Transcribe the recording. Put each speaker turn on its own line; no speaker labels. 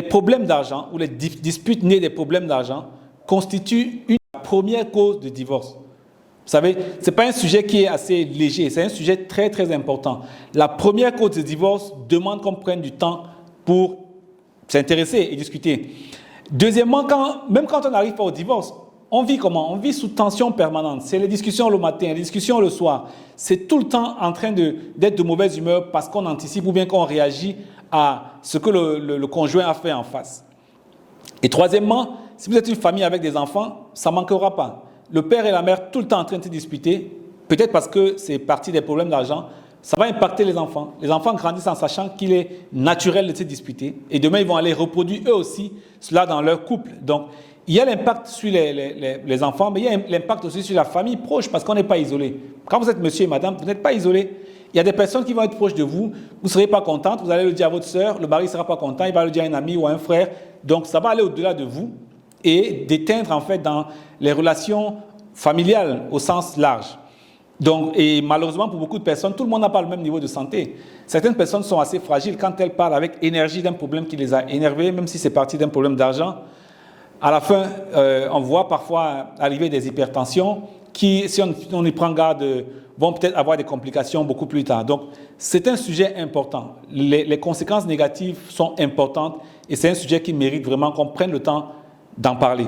Les problèmes d'argent ou les disputes nées des problèmes d'argent constituent une première cause de divorce. Vous savez, ce n'est pas un sujet qui est assez léger, c'est un sujet très très important. La première cause de divorce demande qu'on prenne du temps pour s'intéresser et discuter. Deuxièmement, même quand on n'arrive pas au divorce, on vit comment? On vit sous tension permanente. C'est les discussions le matin, les discussions le soir. C'est tout le temps en train d'être de mauvaise humeur parce qu'on anticipe ou bien qu'on réagit à ce que le conjoint a fait en face. Et troisièmement, si vous êtes une famille avec des enfants, ça ne manquera pas. Le père et la mère tout le temps en train de se disputer, peut-être parce que c'est parti des problèmes d'argent, ça va impacter les enfants. Les enfants grandissent en sachant qu'il est naturel de se disputer. Et demain, ils vont aller reproduire eux aussi cela dans leur couple. Donc, il y a l'impact sur les enfants, mais il y a l'impact aussi sur la famille proche parce qu'on n'est pas isolé. Quand vous êtes monsieur et madame, vous n'êtes pas isolé. Il y a des personnes qui vont être proches de vous, vous ne serez pas contente, vous allez le dire à votre sœur, le mari ne sera pas content, il va le dire à un ami ou à un frère. Donc, ça va aller au-delà de vous et d'éteindre en fait dans les relations familiales au sens large. Donc, et malheureusement, pour beaucoup de personnes, tout le monde n'a pas le même niveau de santé. Certaines personnes sont assez fragiles quand elles parlent avec énergie d'un problème qui les a énervés, même si c'est parti d'un problème d'argent. À la fin, on voit parfois arriver des hypertensions qui, si on y prend garde, vont peut-être avoir des complications beaucoup plus tard. Donc, c'est un sujet important. Les conséquences négatives sont importantes et c'est un sujet qui mérite vraiment qu'on prenne le temps d'en parler.